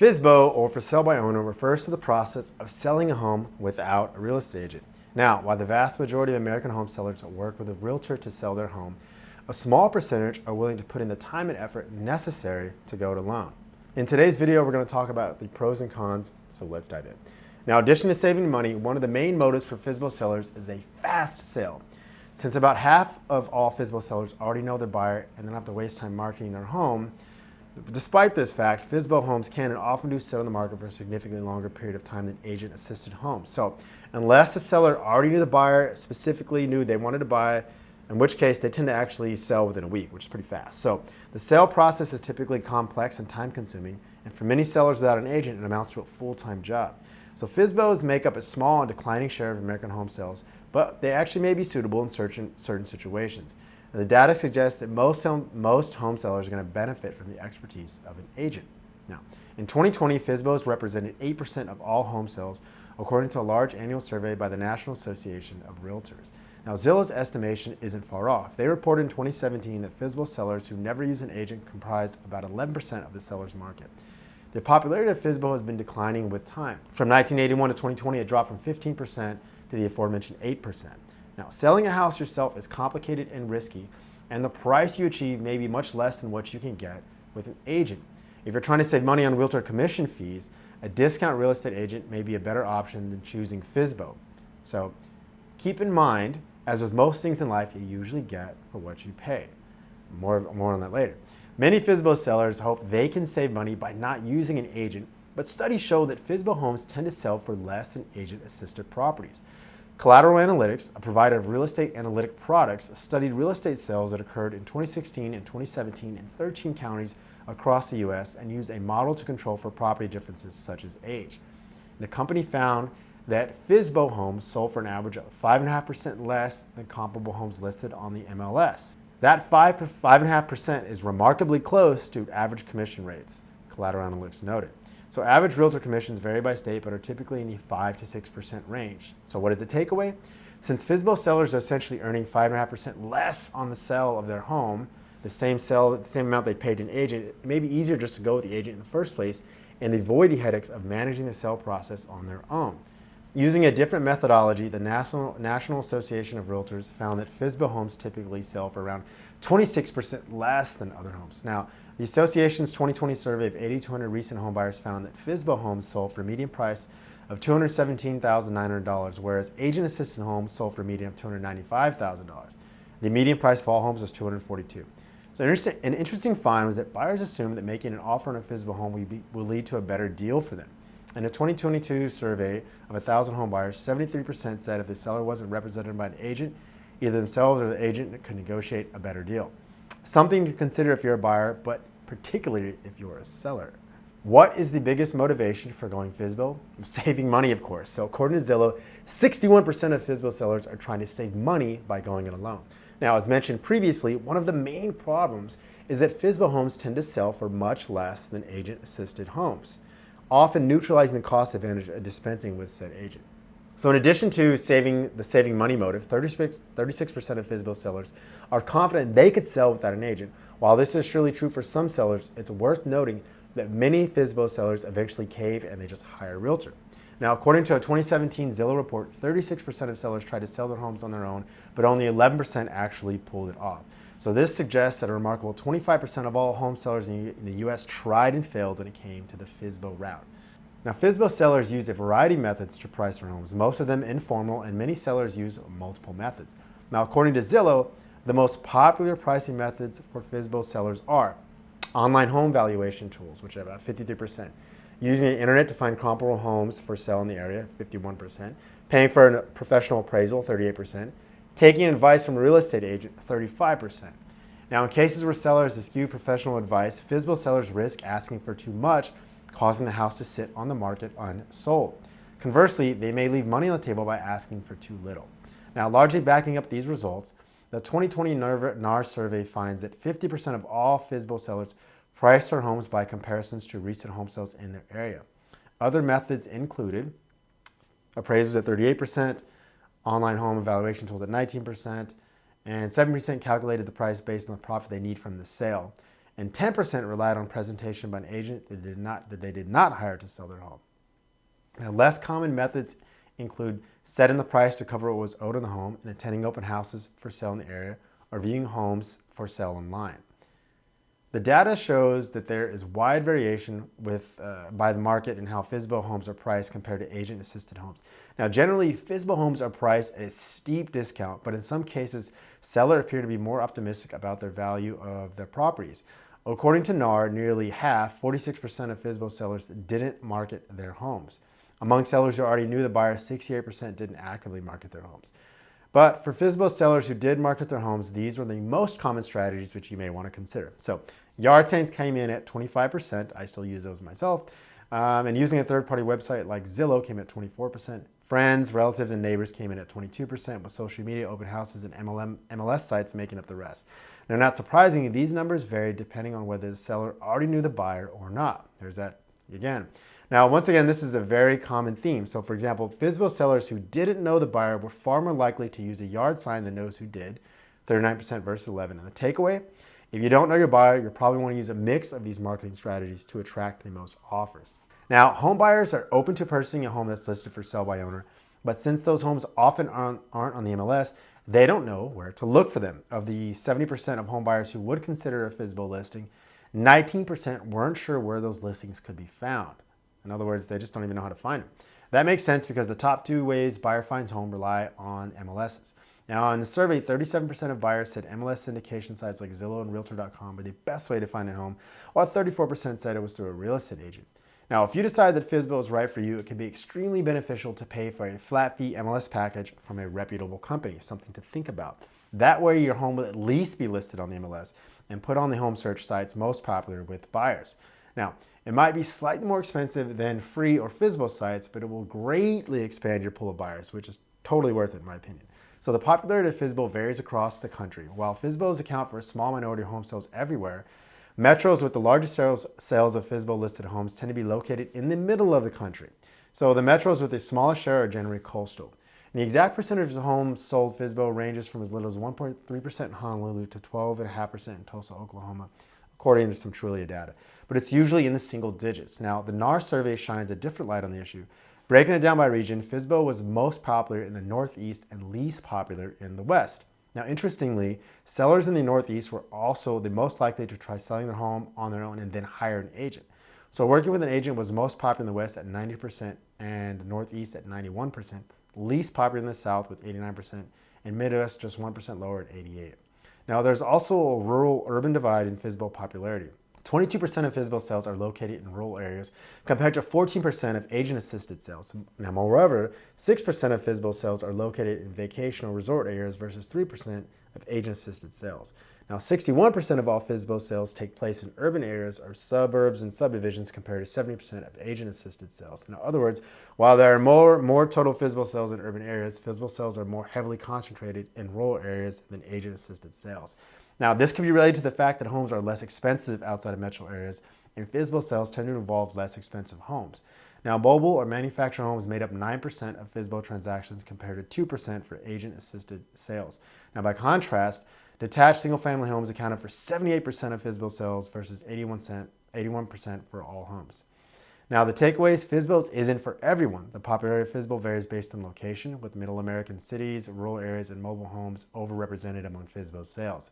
FSBO, or for sale by owner, refers to the process of selling a home without a real estate agent. Now, while the vast majority of American home sellers work with a realtor to sell their home, a small percentage are willing to put in the time and effort necessary to go it alone. In today's video, we're going to talk about the pros and cons, so let's dive in. Now, in addition to saving money, one of the main motives for FSBO sellers is a fast sale. Since about half of all FSBO sellers already know their buyer and don't have to waste time marketing their home, despite this fact, FSBO homes can and often do sell on the market for a significantly longer period of time than agent-assisted homes. So unless the seller already knew the buyer, specifically knew they wanted to buy, in which case they tend to actually sell within a week, which is pretty fast. So the sale process is typically complex and time-consuming, and for many sellers without an agent, it amounts to a full-time job. So FSBOs make up a small and declining share of American home sales, but they actually may be suitable in certain situations. And the data suggests that most home sellers are going to benefit from the expertise of an agent. Now, in 2020, FSBOs represented 8% of all home sales, according to a large annual survey by the National Association of Realtors. Now, Zillow's estimation isn't far off. They reported in 2017 that FSBO sellers who never use an agent comprised about 11% of the seller's market. The popularity of FSBO has been declining with time. From 1981 to 2020, it dropped from 15% to the aforementioned 8%. Now, selling a house yourself is complicated and risky, and the price you achieve may be much less than what you can get with an agent. If you're trying to save money on realtor commission fees, a discount real estate agent may be a better option than choosing FSBO. So keep in mind, as with most things in life, you usually get for what you pay. More on that later. Many FSBO sellers hope they can save money by not using an agent, but studies show that FSBO homes tend to sell for less than agent-assisted properties. Collateral Analytics, a provider of real estate analytic products, studied real estate sales that occurred in 2016 and 2017 in 13 counties across the U.S. and used a model to control for property differences such as age. The company found that FSBO homes sold for an average of 5.5% less than comparable homes listed on the MLS. That 5.5% is remarkably close to average commission rates, Collateral Analytics noted. So average realtor commissions vary by state, but are typically in the 5 to 6% range. So what is the takeaway? Since FSBO sellers are essentially earning 5.5% less on the sale of their home, the same amount they paid to an agent, it may be easier just to go with the agent in the first place and avoid the headaches of managing the sale process on their own. Using a different methodology, the National Association of Realtors found that FSBO homes typically sell for around 26% less than other homes. Now, the association's 2020 survey of 8,200 recent home buyers found that FSBO homes sold for a median price of $217,900, whereas agent-assisted homes sold for a median of $295,000. The median price for all homes was $242,000. So an interesting find was that buyers assumed that making an offer on a FSBO home will lead to a better deal for them. In a 2022 survey of 1,000 home buyers, 73% said if the seller wasn't represented by an agent, either themselves or the agent could negotiate a better deal. Something to consider if you're a buyer, but particularly if you're a seller. What is the biggest motivation for going FSBO? Saving money, of course. So according to Zillow, 61% of FSBO sellers are trying to save money by going it alone. Now, as mentioned previously, one of the main problems is that FSBO homes tend to sell for much less than agent-assisted homes, often neutralizing the cost advantage of dispensing with said agent. So in addition to the saving money motive, 36% of FSBO sellers are confident they could sell without an agent. While this is surely true for some sellers, it's worth noting that many FSBO sellers eventually cave and they just hire a realtor. Now, according to a 2017 Zillow report, 36% of sellers tried to sell their homes on their own, but only 11% actually pulled it off. So this suggests that a remarkable 25% of all home sellers in the U.S. tried and failed when it came to the FSBO route. Now, FSBO sellers use a variety of methods to price their homes, most of them informal, and many sellers use multiple methods. Now, according to Zillow, the most popular pricing methods for FSBO sellers are online home valuation tools, which are about 53%, using the internet to find comparable homes for sale in the area, 51%, paying for a professional appraisal, 38%, taking advice from a real estate agent, 35%. Now, in cases where sellers eschew professional advice, FSBO sellers risk asking for too much, causing the house to sit on the market unsold. Conversely, they may leave money on the table by asking for too little. Now, largely backing up these results, the 2020 NAR survey finds that 50% of all FSBO sellers price their homes by comparisons to recent home sales in their area. Other methods included appraisals at 38%, online home evaluation tools at 19%, and 7% calculated the price based on the profit they need from the sale. and 10% relied on presentation by an agent that they did not hire to sell their home. Now, less common methods include setting the price to cover what was owed on the home and attending open houses for sale in the area or viewing homes for sale online. The data shows that there is wide variation by the market in how FSBO homes are priced compared to agent-assisted homes. Now, generally, FSBO homes are priced at a steep discount, but in some cases, sellers appear to be more optimistic about their value of their properties. According to NAR, nearly half, 46% of FSBO sellers didn't market their homes. Among sellers who already knew the buyer, 68% didn't actively market their homes. But for FSBO sellers who did market their homes, these were the most common strategies which you may want to consider. So yard signs came in at 25%. I still use those myself. And using a third-party website like Zillow came at 24%. Friends, relatives, and neighbors came in at 22%, with social media, open houses, and MLS sites making up the rest. Now, not surprisingly, these numbers vary depending on whether the seller already knew the buyer or not. There's that again. Now, once again, this is a very common theme. So, for example, FSBO sellers who didn't know the buyer were far more likely to use a yard sign than those who did, 39% versus 11%. And the takeaway, if you don't know your buyer, you'll probably want to use a mix of these marketing strategies to attract the most offers. Now, home buyers are open to purchasing a home that's listed for sale by owner, but since those homes often aren't on the MLS, they don't know where to look for them. Of the 70% of home buyers who would consider a FSBO listing, 19% weren't sure where those listings could be found. In other words, they just don't even know how to find them. That makes sense because the top two ways buyer finds home rely on MLSs. Now, in the survey, 37% of buyers said MLS syndication sites like Zillow and Realtor.com were the best way to find a home, while 34% said it was through a real estate agent. Now, if you decide that FSBO is right for you, it can be extremely beneficial to pay for a flat fee MLS package from a reputable company, something to think about. That way, your home will at least be listed on the MLS and put on the home search sites most popular with buyers. Now, it might be slightly more expensive than free or FSBO sites, but it will greatly expand your pool of buyers, which is totally worth it in my opinion. So the popularity of FSBO varies across the country. While FSBOs account for a small minority of home sales everywhere, metros with the largest sales of FSBO listed homes tend to be located in the middle of the country. So the metros with the smallest share are generally coastal. And the exact percentage of homes sold FSBO ranges from as little as 1.3% in Honolulu to 12.5% in Tulsa, Oklahoma, according to some Trulia data. But it's usually in the single digits. Now, the NAR survey shines a different light on the issue. Breaking it down by region, FSBO was most popular in the Northeast and least popular in the West. Now, interestingly, sellers in the Northeast were also the most likely to try selling their home on their own and then hire an agent. So working with an agent was most popular in the West at 90% and the Northeast at 91%, least popular in the South with 89%, and Midwest just 1% lower at 88%. Now, there's also a rural-urban divide in FSBO popularity. 22% of FSBO sales are located in rural areas compared to 14% of agent-assisted sales. Now, moreover, 6% of FSBO sales are located in vacational resort areas versus 3% of agent-assisted sales. Now, 61% of all FSBO sales take place in urban areas or suburbs and subdivisions compared to 70% of agent-assisted sales. In other words, while there are more total FSBO sales in urban areas, FSBO sales are more heavily concentrated in rural areas than agent-assisted sales. Now, this can be related to the fact that homes are less expensive outside of metro areas, and FSBO sales tend to involve less expensive homes. Now, mobile or manufactured homes made up 9% of FSBO transactions compared to 2% for agent-assisted sales. Now, by contrast, detached single-family homes accounted for 78% of FSBO sales versus 81% for all homes. Now, the takeaways, FSBOs isn't for everyone. The popularity of FSBO varies based on location, with middle American cities, rural areas, and mobile homes overrepresented among FSBO sales.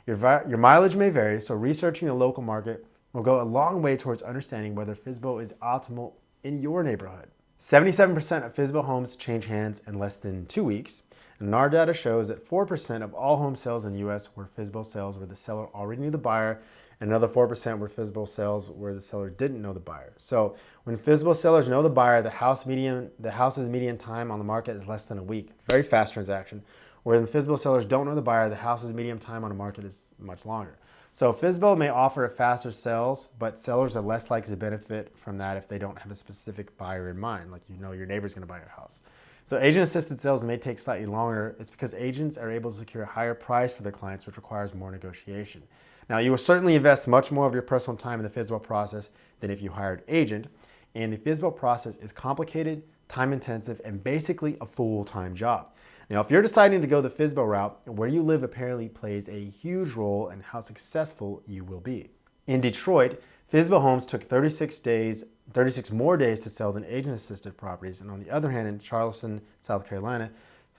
Your mileage may vary, so researching the local market will go a long way towards understanding whether FSBO is optimal in your neighborhood. 77% of FSBO homes change hands in less than 2 weeks, and NAR data shows that 4% of all home sales in the U.S. were FSBO sales where the seller already knew the buyer, and another 4% were FSBO sales where the seller didn't know the buyer. So when FSBO sellers know the buyer, the house's median time on the market is less than a week. Very fast transaction. Where FSBO sellers don't know the buyer, the house's median time on the market is much longer. So FSBO may offer faster sales, but sellers are less likely to benefit from that if they don't have a specific buyer in mind, like you know your neighbor's going to buy your house. So agent-assisted sales may take slightly longer. It's because agents are able to secure a higher price for their clients, which requires more negotiation. Now, you will certainly invest much more of your personal time in the FSBO process than if you hired an agent, and the FSBO process is complicated, time-intensive, and basically a full-time job. Now, if you're deciding to go the FSBO route, where you live apparently plays a huge role in how successful you will be. In Detroit, FSBO homes took 36 more days to sell than agent-assisted properties, and on the other hand, in Charleston, South Carolina,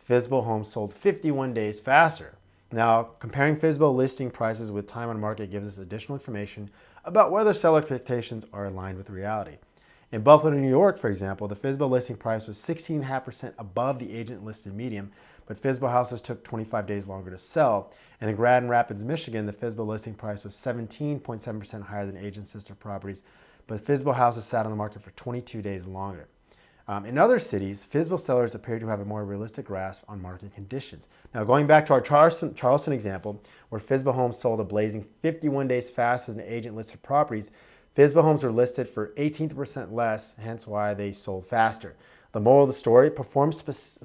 FSBO homes sold 51 days faster. Now, comparing FSBO listing prices with time on market gives us additional information about whether seller expectations are aligned with reality. In Buffalo, New York, for example, the FSBO listing price was 16.5% above the agent-listed median, but FSBO houses took 25 days longer to sell. And in Grand Rapids, Michigan, the FSBO listing price was 17.7% higher than agent-assisted properties, but FSBO houses sat on the market for 22 days longer. In other cities, FSBO sellers appear to have a more realistic grasp on market conditions. Now, going back to our Charleston example, where FSBO homes sold a blazing 51 days faster than agent-listed properties, FSBO homes were listed for 18% less, hence why they sold faster. The moral of the story, perform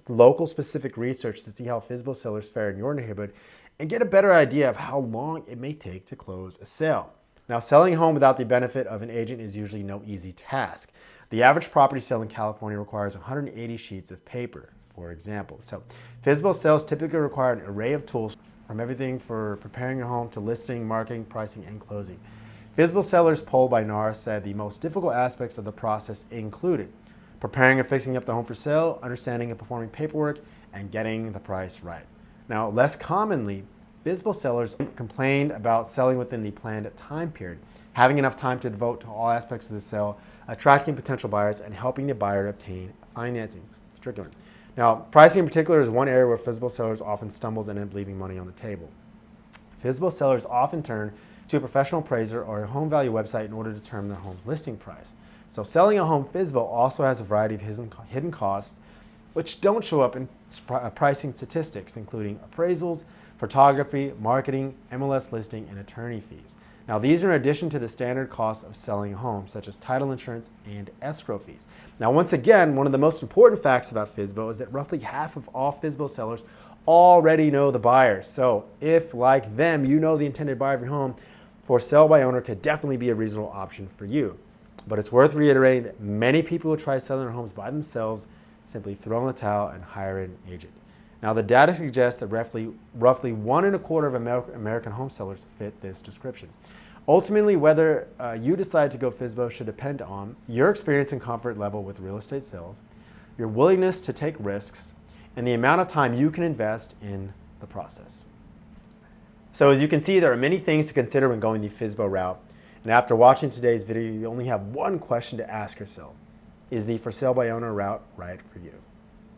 local specific research to see how FSBO sellers fare in your neighborhood and get a better idea of how long it may take to close a sale. Now, selling a home without the benefit of an agent is usually no easy task. The average property sale in California requires 180 sheets of paper, for example. So, FSBO sales typically require an array of tools, from everything for preparing your home to listing, marketing, pricing, and closing. FSBO sellers polled by NAR said the most difficult aspects of the process included preparing and fixing up the home for sale, understanding and performing paperwork, and getting the price right. Now, less commonly, FSBO sellers complained about selling within the planned time period, having enough time to devote to all aspects of the sale, attracting potential buyers, and helping the buyer to obtain financing. It's a tricky one. Now, pricing in particular is one area where FSBO sellers often stumbles and end up leaving money on the table. FSBO sellers often turn to a professional appraiser or a home value website in order to determine their home's listing price. So selling a home FSBO also has a variety of hidden costs which don't show up in pricing statistics, including appraisals, photography, marketing, MLS listing, and attorney fees. Now, these are in addition to the standard costs of selling a home, such as title insurance and escrow fees. Now, once again, one of the most important facts about FSBO is that roughly half of all FSBO sellers already know the buyer. So if, like them, you know the intended buyer of your home, for sale by owner could definitely be a reasonable option for you. But it's worth reiterating that many people who try selling their homes by themselves simply throw in the towel and hire an agent. Now, the data suggests that roughly 1.25% of American home sellers fit this description. Ultimately, whether you decide to go FSBO should depend on your experience and comfort level with real estate sales, your willingness to take risks, and the amount of time you can invest in the process. So as you can see, there are many things to consider when going the FSBO route. And after watching today's video, you only have one question to ask yourself. Is the for sale by owner route right for you?